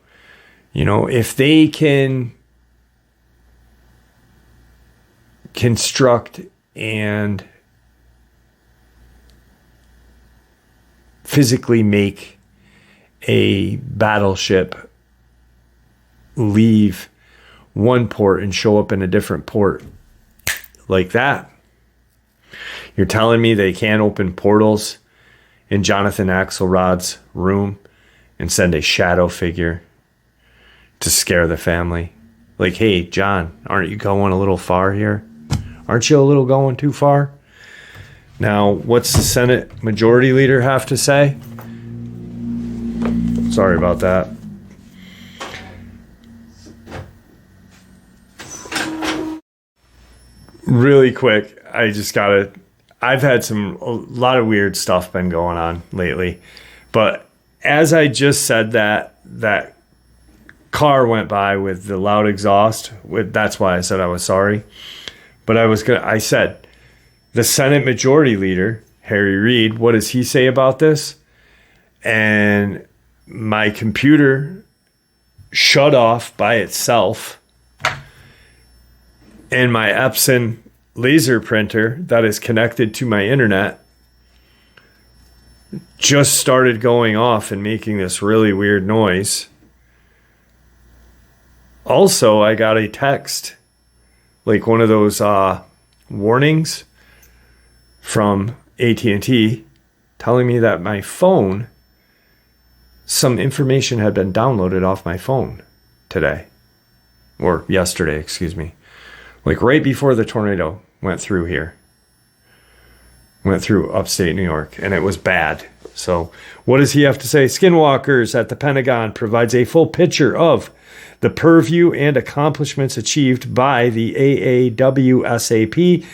If they can construct and physically make a battleship leave one port and show up in a different port like that, you're telling me they can't open portals in Jonathan Axelrod's room and send a shadow figure to scare the family? Like, hey, John, aren't you going a little far here? Aren't you a little going too far? Now, what's the Senate Majority Leader have to say? Sorry about that. Really quick, I've had a lot of weird stuff been going on lately. But as I just said that car went by with the loud exhaust, that's why I said I was sorry. But I said, the Senate Majority Leader, Harry Reid, what does he say about this? And my computer shut off by itself, and my Epson laser printer that is connected to my internet just started going off and making this really weird noise. Also, I got a text, like one of those warnings from AT&T telling me that my phone, some information had been downloaded off my phone today, or yesterday, excuse me. Like right before the tornado went through upstate New York, and it was bad. So what does he have to say? Skinwalkers at the Pentagon provides a full picture of the purview and accomplishments achieved by the AAWSAP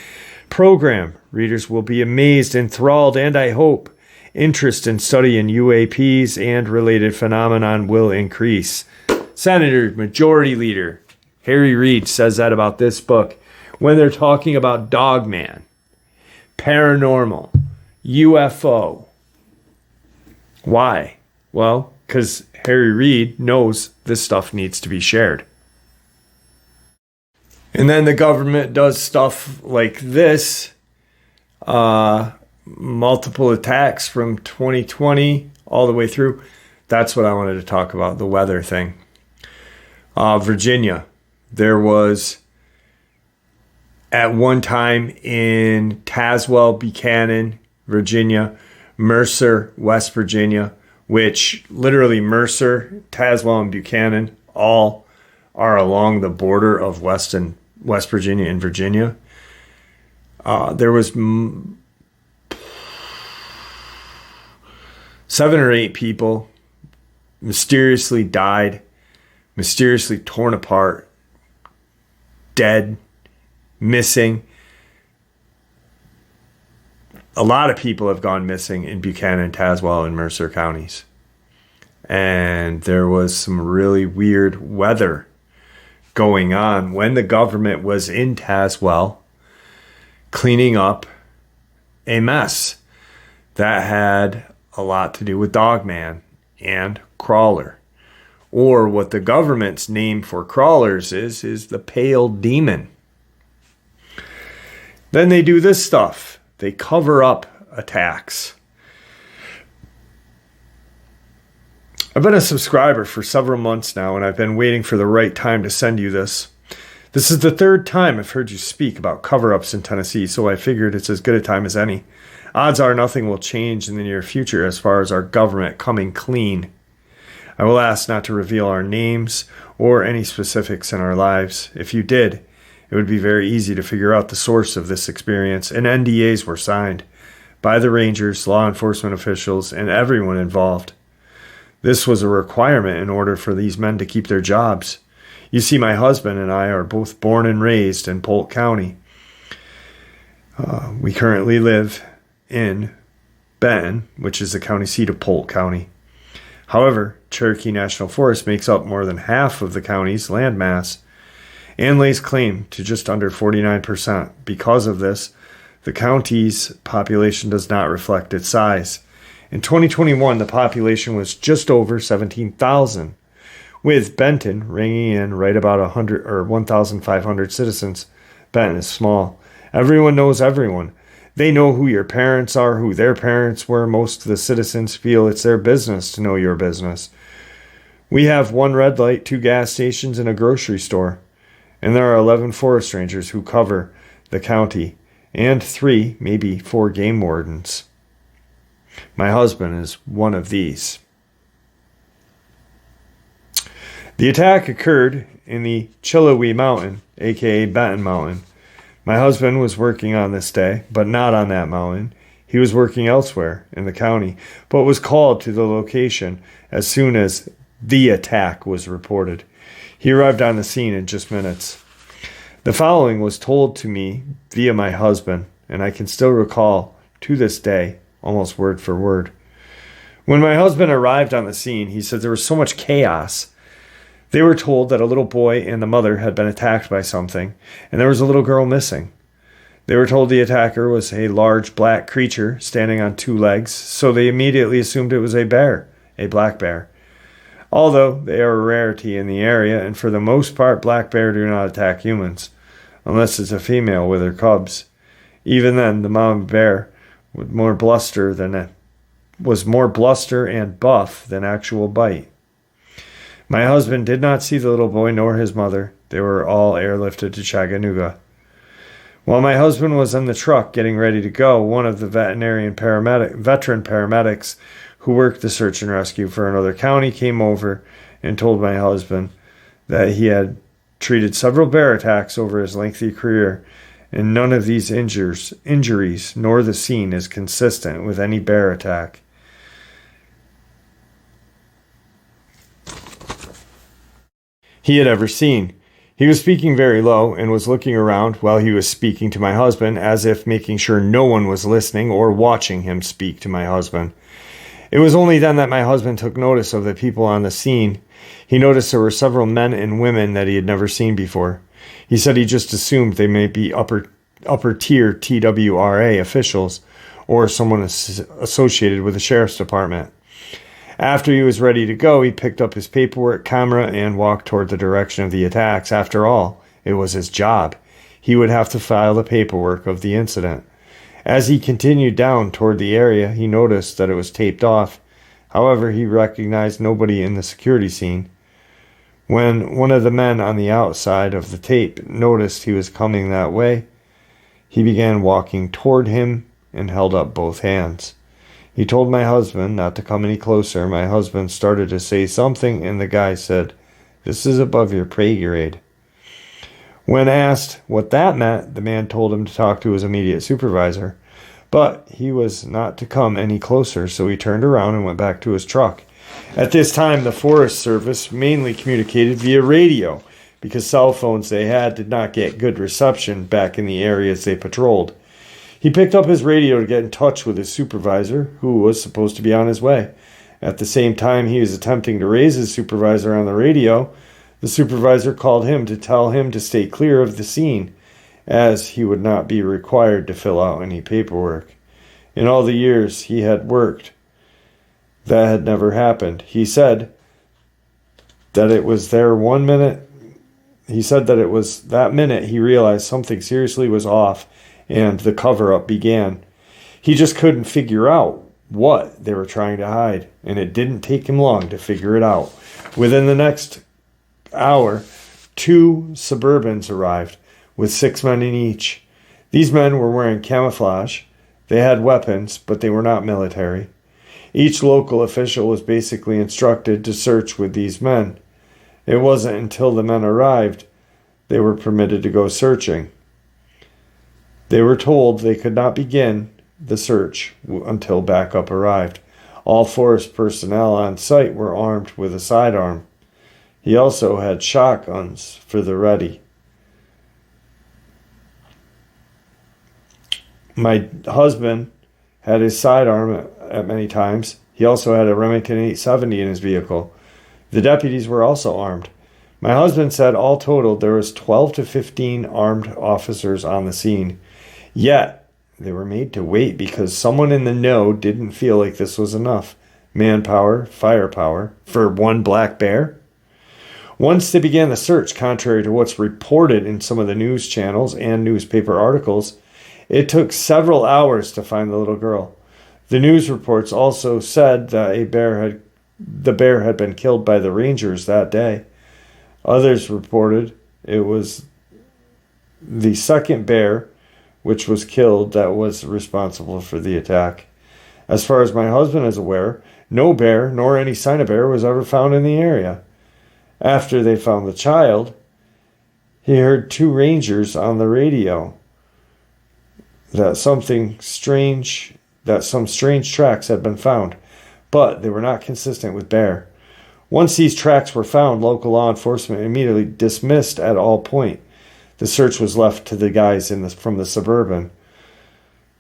program. Readers will be amazed, enthralled, and I hope interest in studying UAPs and related phenomenon will increase. Senator, Majority Leader Harry Reid says that about this book when they're talking about Dogman, Paranormal, UFO. Why? Well, because Harry Reid knows this stuff needs to be shared. And then the government does stuff like this. Multiple attacks from 2020 all the way through. That's what I wanted to talk about, the weather thing. Virginia. There was at one time in Tazewell, Buchanan, Virginia, Mercer, West Virginia, which literally Mercer, Tazewell, and Buchanan all are along the border of West Virginia and Virginia. There was 7 or 8 people mysteriously died, mysteriously torn apart, dead, missing. A lot of people have gone missing in Buchanan, Tazewell, and Mercer counties. And there was some really weird weather going on when the government was in Tazewell cleaning up a mess that had a lot to do with Dogman and Crawler. Or what the government's name for crawlers is the pale demon. Then they do this stuff. They cover up attacks. I've been a subscriber for several months now, and I've been waiting for the right time to send you this. This is the 3rd time I've heard you speak about cover-ups in Tennessee, so I figured it's as good a time as any. Odds are nothing will change in the near future as far as our government coming clean. I will ask not to reveal our names or any specifics in our lives. If you did, it would be very easy to figure out the source of this experience, and NDAs were signed by the Rangers, law enforcement officials, and everyone involved. This was a requirement in order for these men to keep their jobs. You see, my husband and I are both born and raised in Polk County. We currently live in Benton, which is the county seat of Polk County. However, Cherokee National Forest makes up more than half of the county's landmass and lays claim to just under 49%. Because of this, the county's population does not reflect its size. In 2021, the population was just over 17,000, with Benton ringing in right about 100 or 1,500 citizens. Benton is small. Everyone knows everyone. They know who your parents are, who their parents were. Most of the citizens feel it's their business to know your business. We have 1 red light, 2 gas stations, and a grocery store. And there are 11 forest rangers who cover the county, and 3, maybe 4 game wardens. My husband is one of these. The attack occurred in the Chillowy Mountain, aka Benton Mountain. My husband was working on this day, but not on that mountain. He was working elsewhere in the county, but was called to the location as soon as the attack was reported. He arrived on the scene in just minutes. The following was told to me via my husband, and I can still recall to this day, almost word for word. When my husband arrived on the scene, he said there was so much chaos. They were told that a little boy and the mother had been attacked by something, and there was a little girl missing. They were told the attacker was a large black creature standing on 2 legs, so they immediately assumed it was a bear, a black bear. Although they are a rarity in the area, and for the most part black bear do not attack humans, unless it's a female with her cubs. Even then, the mom bear was more bluster and buff than actual bite. My husband did not see the little boy nor his mother. They were all airlifted to Chattanooga. While my husband was in the truck getting ready to go, one of the veteran paramedics who worked the search and rescue for another county came over and told my husband that he had treated several bear attacks over his lengthy career, and none of these injuries nor the scene is consistent with any bear attack. he had ever seen. He was speaking very low and was looking around while he was speaking to my husband, as if making sure no one was listening or watching him speak to my husband. It was only then that my husband took notice of the people on the scene. He noticed there were several men and women that he had never seen before. He said he just assumed they may be upper tier TWRA officials or someone associated with the sheriff's department. After he was ready to go, he picked up his paperwork, camera, and walked toward the direction of the attacks. After all, it was his job. He would have to file the paperwork of the incident. As he continued down toward the area, he noticed that it was taped off. However, he recognized nobody in the security scene. When one of the men on the outside of the tape noticed he was coming that way, he began walking toward him and held up both hands. He told my husband not to come any closer. My husband started to say something, and the guy said, "This is above your pay grade." When asked what that meant, the man told him to talk to his immediate supervisor. But he was not to come any closer, so he turned around and went back to his truck. At this time, the Forest Service mainly communicated via radio, because cell phones they had did not get good reception back in the areas they patrolled. He picked up his radio to get in touch with his supervisor, who was supposed to be on his way. At the same time he was attempting to raise his supervisor on the radio, the supervisor called him to tell him to stay clear of the scene, as he would not be required to fill out any paperwork. In all the years he had worked, that had never happened. He said that it was there 1 minute. He said that it was that minute he realized something seriously was off, and the cover-up began. He just couldn't figure out what they were trying to hide, and it didn't take him long to figure it out. Within the next hour, 2 Suburbans arrived, with 6 men in each. These men were wearing camouflage. They had weapons, but they were not military. Each local official was basically instructed to search with these men. It wasn't until the men arrived they were permitted to go searching. They were told they could not begin the search until backup arrived. All forest personnel on site were armed with a sidearm. He also had shotguns for the ready. My husband had his sidearm at many times. He also had a Remington 870 in his vehicle. The deputies were also armed. My husband said all totaled there was 12 to 15 armed officers on the scene. Yet, they were made to wait because someone in the know didn't feel like this was enough manpower, firepower, for one black bear. Once they began the search, contrary to what's reported in some of the news channels and newspaper articles, it took several hours to find the little girl. The news reports also said that the bear had been killed by the rangers that day. Others reported it was the second bear which was killed that was responsible for the attack. As far as my husband is aware, no bear nor any sign of bear was ever found in the area. After they found the child, he heard 2 rangers on the radio that some strange tracks had been found, but they were not consistent with bear. Once these tracks were found, local law enforcement immediately dismissed at all point. The search was left to the guys from the Suburban.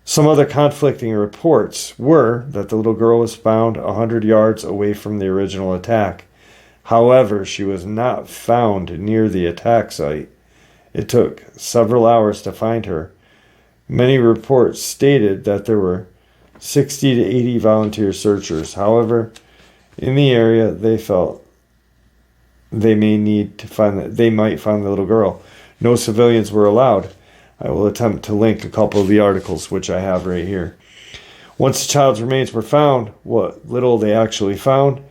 Some other conflicting reports were that the little girl was found 100 yards away from the original attack. However, she was not found near the attack site. It took several hours to find her. Many reports stated that there were 60 to 80 volunteer searchers. However, in the area, they felt they might find the little girl. No civilians were allowed. I will attempt to link a couple of the articles, which I have right here. Once the child's remains were found, what little they actually found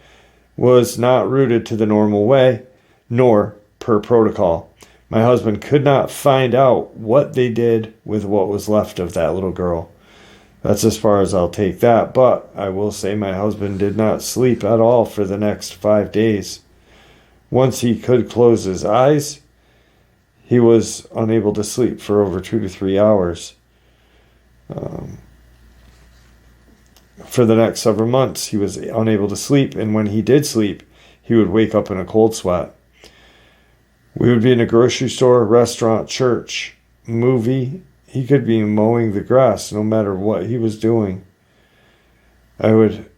was not routed to the normal way, nor per protocol. My husband could not find out what they did with what was left of that little girl. That's as far as I'll take that, but I will say my husband did not sleep at all for the next 5 days. Once he could close his eyes, he was unable to sleep for over 2 to 3 hours. For the next several months, he was unable to sleep, and when he did sleep, he would wake up in a cold sweat. We would be in a grocery store, restaurant, church, movie. He could be mowing the grass no matter what he was doing. I would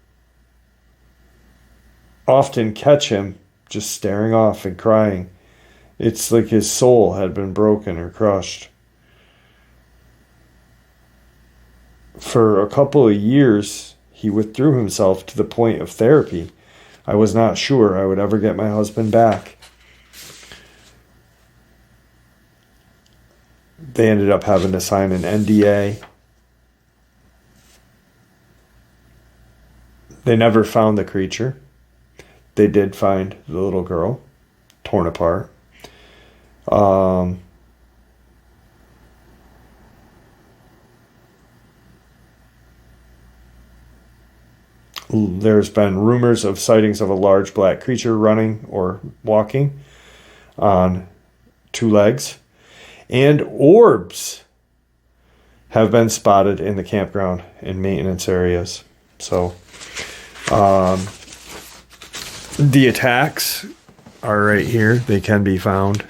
often catch him just staring off and crying. It's like his soul had been broken or crushed. For a couple of years, he withdrew himself to the point of therapy. I was not sure I would ever get my husband back. They ended up having to sign an NDA. They never found the creature. They did find the little girl, torn apart. There's been rumors of sightings of a large black creature running or walking on two legs. And orbs have been spotted in the campground and maintenance areas. So the attacks are right here. They can be found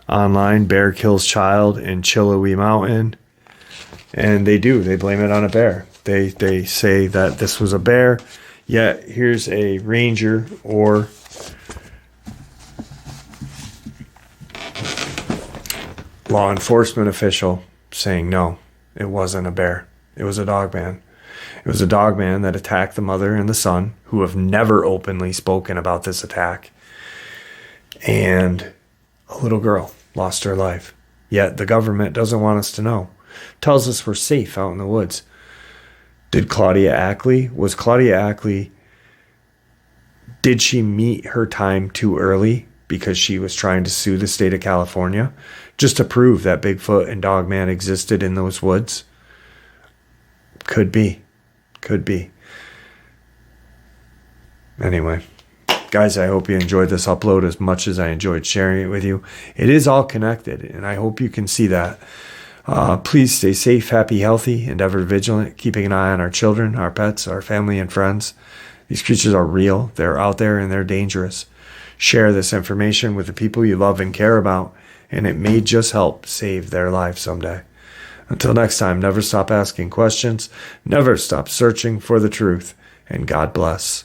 online. Bear kills child in Chiloe Mountain. And they blame it on a bear. They say that this was a bear. Yet here's a ranger or law enforcement official saying no, it wasn't a bear. It was a dogman. It was a dogman that attacked the mother and the son, who have never openly spoken about this attack. And a little girl lost her life. Yet the government doesn't want us to know. Tells us we're safe out in the woods. Was Claudia Ackley, did she meet her time too early because she was trying to sue the state of California just to prove that Bigfoot and Dogman existed in those woods? Could be. Anyway, guys, I hope you enjoyed this upload as much as I enjoyed sharing it with you. It is all connected, and I hope you can see that. Please stay safe, happy, healthy, and ever vigilant, keeping an eye on our children, our pets, our family, and friends. These creatures are real. They're out there, and they're dangerous. Share this information with the people you love and care about, and it may just help save their lives someday. Until next time, never stop asking questions, never stop searching for the truth, and God bless.